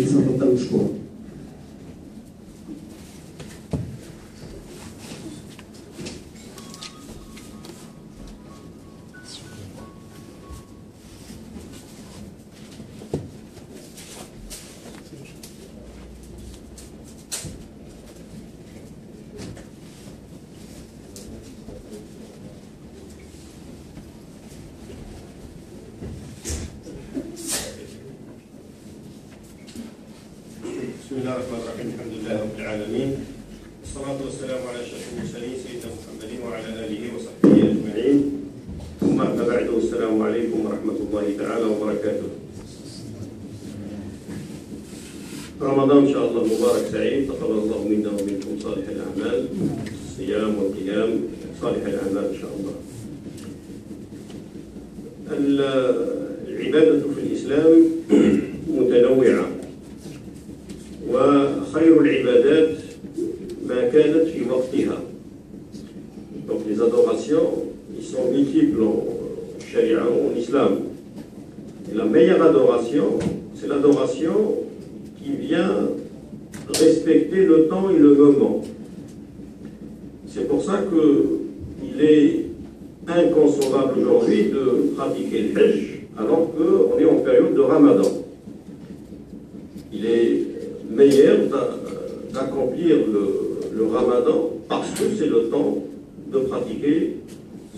فليتفضل مشكورا. بسم الله الرحمن الرحيم. الحمد لله رب العالمين، والصلاة والسلام على أشرف المرسلين سيدنا محمد وعلى آله وصحبه أجمعين، ثم أما بعد، السلام عليكم ورحمة الله تعالى وبركاته. رمضان إن شاء الله مبارك سعيد، تقبل الله منا ومنكم صالح الأعمال، الصيام والقيام صالح الأعمال إن شاء الله. العبادة في الإسلام متنوعة، وخير العبادات ما كانت في وقتها. Donc les adorations, ils sont multiples en charia, en islam. Et la meilleure adoration, c'est l'adoration qui vient respecter le temps et le moment. C'est pour ça qu'il est inconcevable aujourd'hui de pratiquer le Hajj alors qu'on est en période de Ramadan. Il est meilleur d'accomplir le Ramadan parce que c'est le temps de pratiquer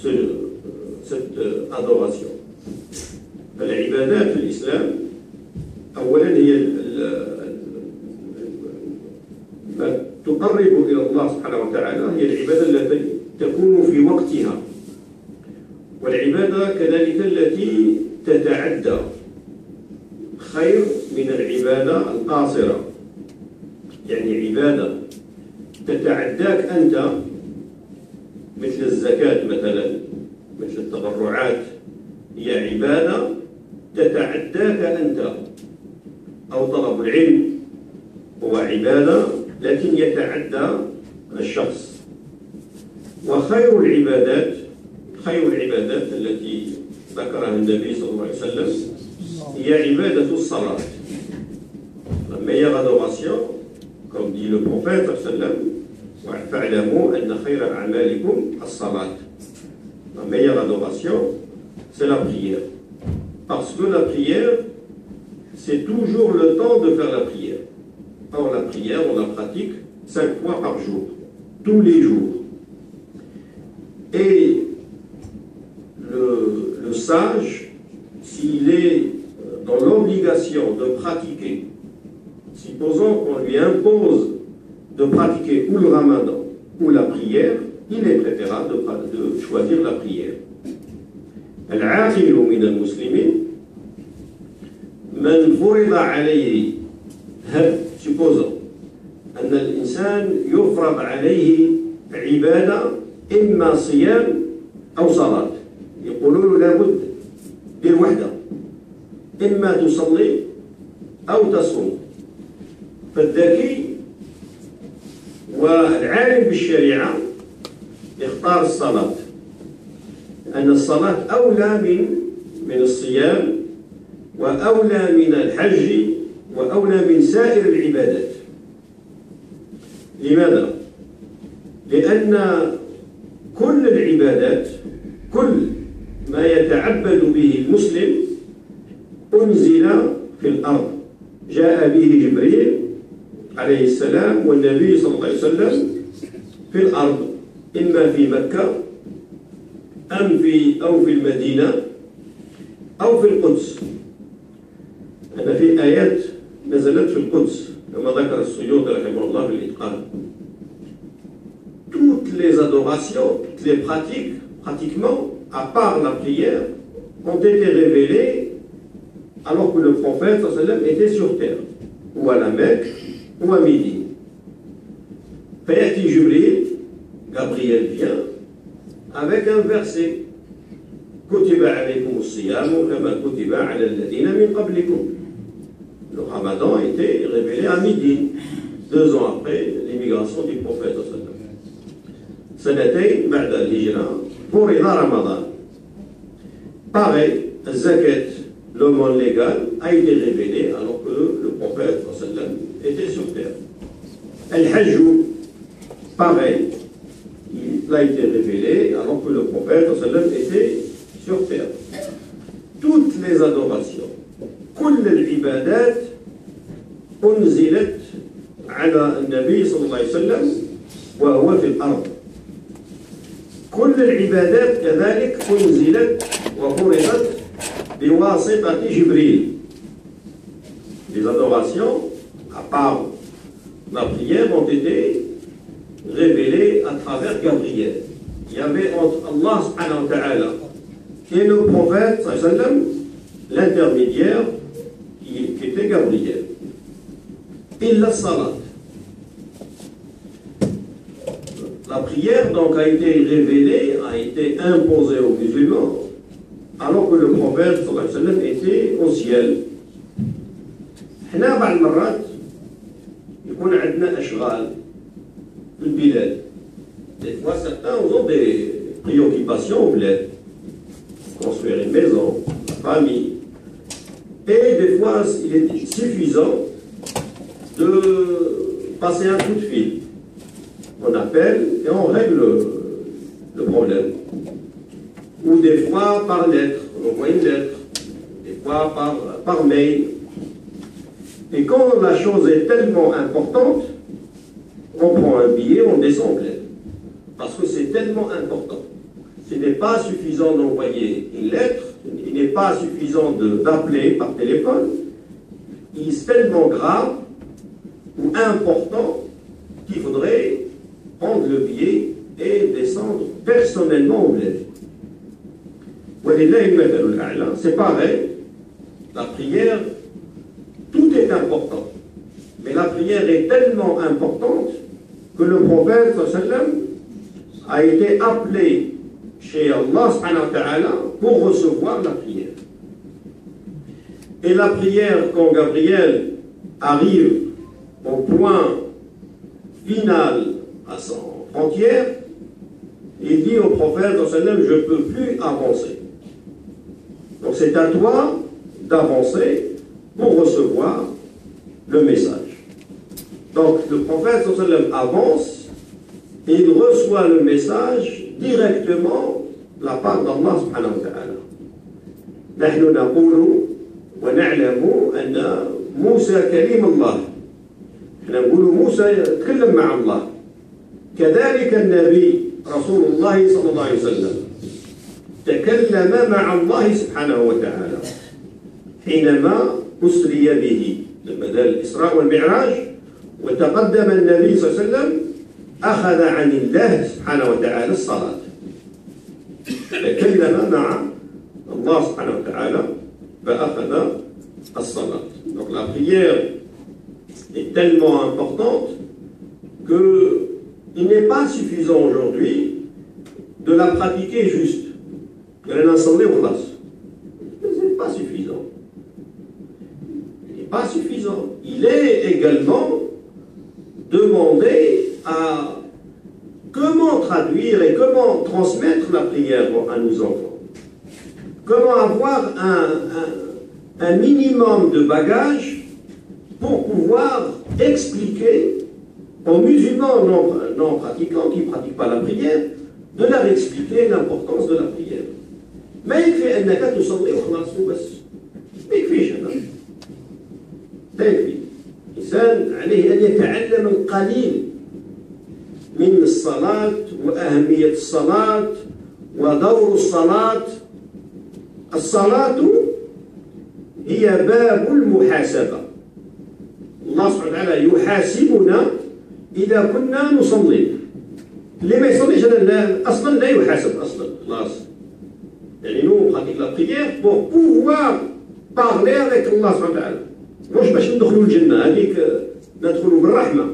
cette adoration. العبادات في الإسلام أولا هي ما تقرب إلى الله سبحانه وتعالى، هي العبادة التي تكون في وقتها، والعبادة كذلك التي تتعدى خير من العبادة القاصرة. يعني عبادة تتعداك أنت مثل الزكاة مثلا، مثل التبرعات، هي عبادة تتعداك أنت. أو طلب العلم هو عبادة لكن يتعدى الشخص. وخير العبادات، خير العبادات التي ذكرها النبي صلى الله عليه وسلم هي عبادة الصلاة. La meilleure adoration, comme dit le prophète sallam, fa'lamu anna khayra a'malikum as-salat. La meilleure adoration, c'est la prière. Parce que la prière, c'est toujours le temps de faire la prière. Or, la prière, on la pratique 5 fois par jour, tous les jours. Et le sage, s'il est dans l'obligation de pratiquer, supposons qu'on lui impose de pratiquer ou le ramadan ou la prière, il est préférable de choisir la prière. العاقل من المسلمين من فرض عليه supposons أن الإنسان يفرض عليه عبادة إما صيام أو صلاة، يقولون له لابد بالوحدة، إما تصلي أو تصوم. فالذكي والعالم بالشريعة يختار الصلاة، أن الصلاة أولى من الصيام وأولى من الحج وأولى من سائر العبادات. لماذا؟ لأن كل العبادات، كل ما يتعبد به المسلم أنزل في الأرض، جاء به جبريل عليه السلام والنبي صلى الله عليه وسلم في الأرض، إما في مكة أو في المدينة أو في القدس. أن في آيات نزلت في القدس كما ذكر السيوطي رحمه الله في الإتقان. Toutes les adorations, toutes les pratiques, pratiquement, à part la prière, ont été révélées alors que le prophète sallam était sur terre, ou à la Mecque, ou à Médine. Fayati Jibril, Gabriel vient avec un verset. كتب عليكم الصيام كما كتب على الذين من قبلكم. Le Ramadan a été révélé à Médine, 2 ans après l'immigration du prophète. سنتين بعد الهجرة فرض رمضان. Pareil, Zakat, le monde légal, a été révélé alors que le prophète était sur terre. Al-Hajj, pareil, il a été révélé alors que le prophète était sur terre. Toutes les adorations, كل العبادات أنزلت على النبي صلى الله عليه وسلم وهو في الأرض. كل العبادات كذلك أنزلت وفرضت بواسطة جبريل. Les adorations, à part la prière, ont été révélées à travers Gabriel. Il y avait entre Allah subhanahu wa ta'ala et le prophète sallam l'intermédiaire qui était Gabriel. Illa salat. La prière donc a été révélée, a été imposée aux musulmans, alors que le prophète sallallahu alayhi wa sallam était au ciel. حنا بعض المرات يكون عندنا أشغال في البلاد. Des fois, certains ont des préoccupations au bled. Construire une maison, une famille. Et des fois, il est suffisant de passer un coup de fil. On appelle et on règle le problème. Ou des fois par lettre, on envoie une lettre. Des fois par mail. Et quand la chose est tellement importante, on prend un billet, on descend en bled. Parce que c'est tellement important. Ce n'est pas suffisant d'envoyer une lettre, il n'est pas suffisant d'appeler par téléphone. Il est tellement grave ou important qu'il faudrait prendre le billet et descendre personnellement au bled. C'est pareil, la prière, tout est important. Mais la prière est tellement importante que le prophète sallam a été appelé chez Allah subhanahu wa ta'ala pour recevoir la prière. Et la prière, quand Gabriel arrive au point final à son frontière, il dit au prophète sallam, je ne peux plus avancer. Donc c'est à toi d'avancer pour recevoir le message. Donc le prophète sallam avance et il reçoit le message directement de la part d'Allah subhanahu wa ta'ala. نحن نقول ونعلم أن موسى كليم الله. نحن نقول موسى يتكلم مع الله. كذلك النبي رسول الله صلى الله عليه وسلم تكلم مع الله سبحانه وتعالى حينما أسري به بدل الإسراء والمعراج وتقدم النبي صلى الله عليه وسلم أخذ عن الله سبحانه وتعالى الصلاة. تكلم مع الله سبحانه وتعالى فأخذ الصلاة. Donc la prière est tellement importante qu'il n'est pas suffisant aujourd'hui de la pratiquer juste. Ce n'est pas suffisant. Il n'est pas suffisant. Il est également demandé à comment traduire et comment transmettre la prière à nos enfants. Comment avoir un minimum de bagages pour pouvoir expliquer aux musulmans non pratiquants qui ne pratiquent pas la prière, de leur expliquer l'importance de la prière. ما يكفي أنك تصلي وخلاص وبس. ما يكفيش هذا. لا يكفي. الإنسان عليه أن يتعلم القليل من الصلاة وأهمية الصلاة ودور الصلاة. الصلاة هي باب المحاسبة. الله سبحانه وتعالى يحاسبنا إذا كنا نصلي. اللي ما يصليش أصلا لا يحاسب أصلا خلاص. يعني nous on pratique la prière pour pouvoir parler avec Allah subhanahu wa ta'ala. مش باش ندخلوا الجنة هذيك ندخلوا بالرحمة.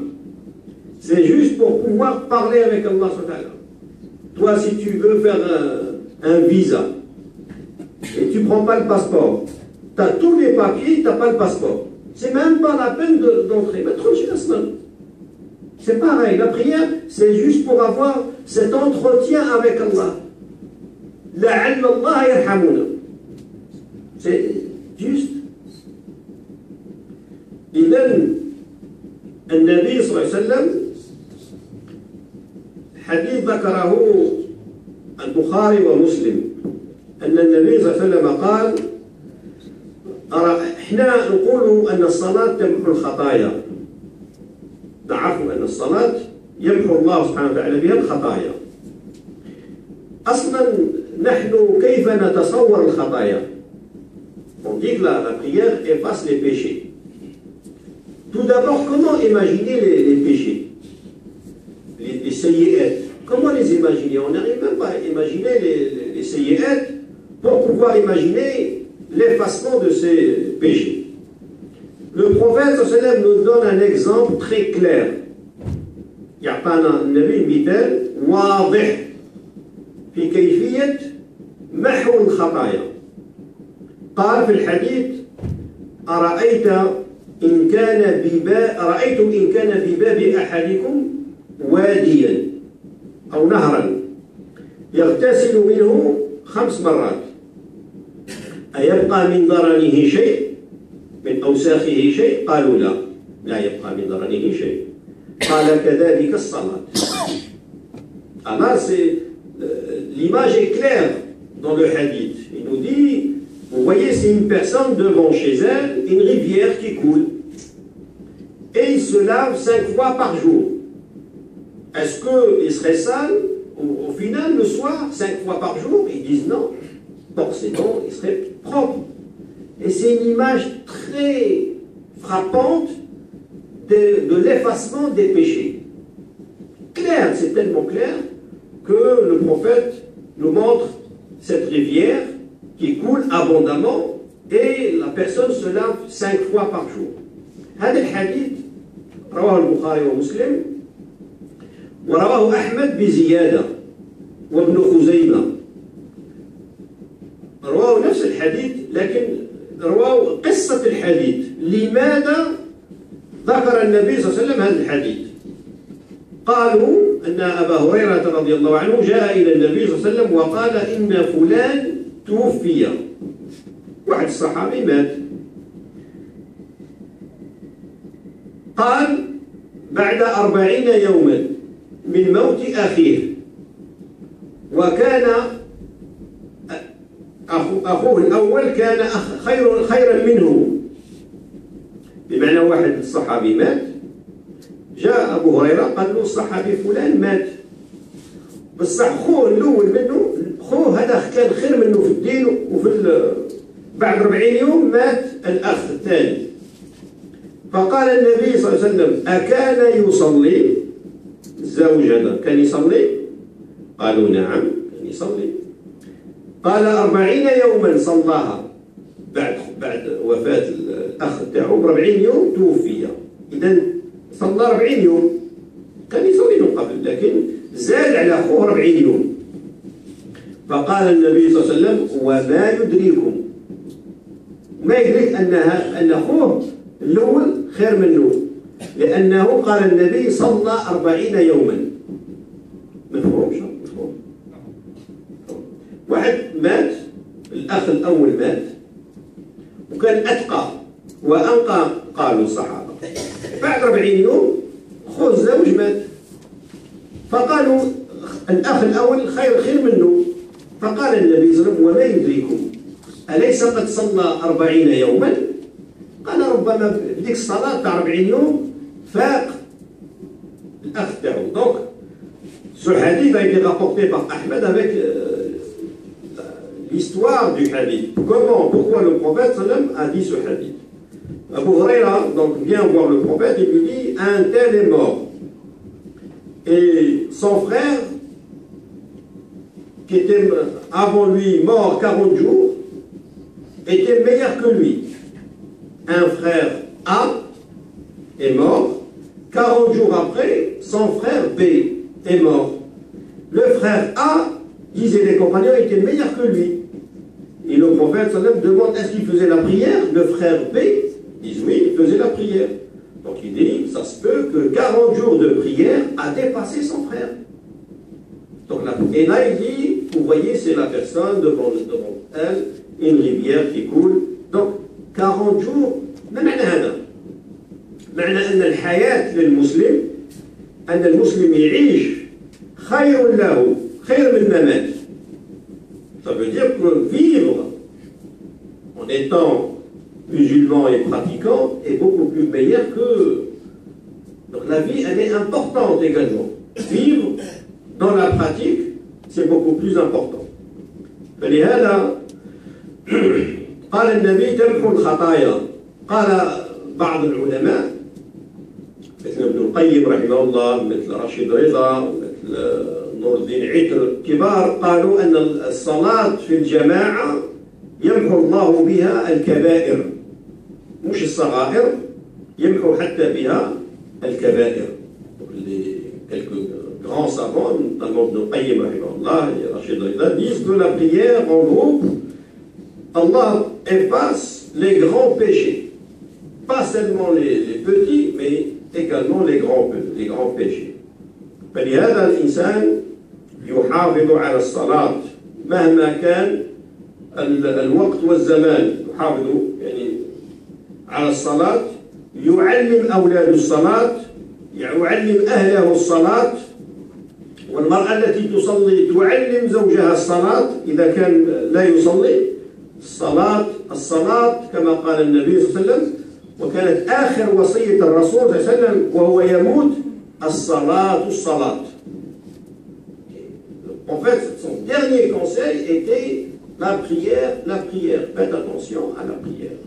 C'est juste pour pouvoir parler avec Allah subhanahu wa ta'ala. Toi si tu veux faire un visa et tu prends pas le passeport, tu as tous les papiers, tu n'as pas le passeport. C'est même pas la peine d'entrer. C'est pareil, la prière, c'est juste pour avoir cet entretien avec Allah. لعل الله يرحمنا. C'est juste. إذن النبي صلى الله عليه وسلم حديث ذكره البخاري ومسلم أن النبي صلى الله عليه وسلم قال احنا نقول أن الصلاة تمحو الخطايا، نعرف أن الصلاة يمحو الله سبحانه وتعالى بها الخطايا. أصلا نحن كيف نتصور الخطايا؟ On dit que la prière efface les péchés. Tout d'abord, comment imaginer les péchés, les sayyi'at? Comment les imaginer? On n'arrive même pas à imaginer les sayyi'at pour pouvoir imaginer l'effacement de ces péchés. Le prophète sallallahu alayhi wa sallam nous donne un exemple très clair. يعطانا النبي مثال واضح في كيفية محو الخطايا. قال في الحديث: أرأيتم إن كان في باب أحدكم واديا أو نهرا يغتسل منه 5 مرات أيبقى من ضرنه شيء؟ من أوساخه شيء؟ قالوا لا، لا يبقى من ضرنه شيء. قال كذلك الصلاة. Alors l'image est claire dans le hadith. Il nous dit, vous voyez, c'est une personne devant chez elle, une rivière qui coule. Et il se lave 5 fois par jour. Est-ce qu'il serait sale au final le soir, 5 fois par jour? Ils disent non. Forcément, il serait propre. Et c'est une image très frappante de l'effacement des péchés. Clair, c'est tellement clair que le prophète nous montre cette rivière qui coule abondamment et la personne se lave 5 fois par jour. هذا الحديث رواه البخاري ومسلم ورواه أحمد بزيادة وابن خزيمة. رواه نفس الحديث لكن رواه قصة الحديث. لماذا ذكر النبي صلى الله عليه وسلم هذا الحديث؟ قالوا أن أبا هريرة رضي الله عنه جاء إلى النبي صلى الله عليه وسلم وقال إن فلان توفي. واحد الصحابي مات. قال بعد 40 يوما من موت أخيه، وكان أخوه الأول كان خيرا منه، بمعنى واحد الصحابي مات، جاء أبو هريرة قال له الصحابي فلان مات، بصح خوه الأول منه، خوه هذا كان خير منه في الدين، بعد 40 يوم مات الأخ الثاني. فقال النبي صلى الله عليه وسلم أكان يصلي؟ الزوج هذا كان يصلي؟ قالوا نعم كان يصلي. قال 40 يوما صلاها، بعد وفاة الأخ تاعو ب40 يوم توفي. إذا صلى 40 يوم، كان يصلي من قبل لكن زاد على أخوه 40 يوم. فقال النبي صلى الله عليه وسلم وما يدريكم، ما يدرك أن أخوه الأول خير منه، لأنه قال النبي صلى 40 يوما. مفهوم؟ مفهوم. واحد مات، الأخ الأول مات وكان أتقى وأنقى، قالوا الصحابة. بعد 40 يوم خوه الزوج مات، فقالوا الأخ الأول خير منه. فقال النبي صلى الله عليه وسلم وما يدريكم أليس قد صلى 40 يوما؟ قال ربما بديك الصلاة تاع 40 يوم فاق الأخ تاعو. Donc ce hadith a été rapporté par Ahmed avec l'histoire du hadith. Pourquoi le prophète sallam a dit ce hadith. Abu Huraira donc vient voir le prophète et lui dit un tel est mort et son frère qui était avant lui mort 40 jours était meilleur que lui. Un frère A est mort, 40 jours après son frère B est mort. Le frère A, disaient les compagnons, était meilleur que lui. Et le prophète sallam demande est-ce qu'il faisait la prière? Le frère B dit oui, il faisait la prière. Donc il dit ça se peut que 40 jours de prière a dépassé son frère. Donc et là il dit vous voyez c'est la personne devant elle, une rivière qui coule. Donc 40 jours ما معنى هذا؟ معنى أن الحياة للمسلم أن المسلم يعيش خير له، خير من الممات. Ça veut dire que vivre en étant musulman et pratiquant est beaucoup plus meilleur que... Donc la vie, elle est importante également. Vivre dans la pratique, c'est beaucoup plus important. فلهذا قال النبي تمحو الخطايا. قال بعض العلماء مثل ابن القيم رحمه الله، مثل رشيد رضا، مثل نور الدين عتر، كبار قالوا أن الصلاة في الجماعة يمحو الله بها الكبائر، مش الصغائر، يمحو حتى بها الكبائر. Quelques grands savants, notamment Ibn Qayyim rahimahullah et Rachid Rida, disent que la prière en groupe, Allah efface les grands péchés. Pas seulement les petits, mais également les grands péchés. فلهذا الإنسان يحافظ على الصلاة مهما كان الوقت والزمان، يحافظ يعني على الصلاة، يعلم أولاده الصلاة، يعلم أهله الصلاة، والمرأة التي تصلي تعلم زوجها الصلاة إذا كان لا يصلي. الصلاة كما قال النبي صلى الله عليه وسلم، وكانت آخر وصية الرسول صلى الله عليه وسلم وهو يموت: الصلاة. En fait, son dernier conseil était la prière. Faites attention à la prière.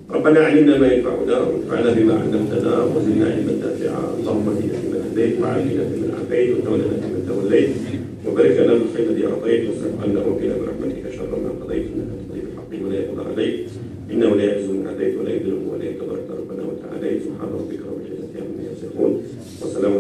ربنا علمنا ما ينفعنا وانفعنا بما علمتنا وزدنا علما نافعا. اللهم اهدنا فيمن هديت وعافنا فيمن عافيت وتولنا فيمن توليت وبارك لنا في الخير الذي اعطيت واصرف عنا وقنا برحمتك شر ما قضيت انك تقضي بالحق ولا يقضى عليك انه لا يعز من عاديت ولا يذل من وليت تبارك ربنا وتعالى. سبحان ربك رب العزه عما يصفون وسلام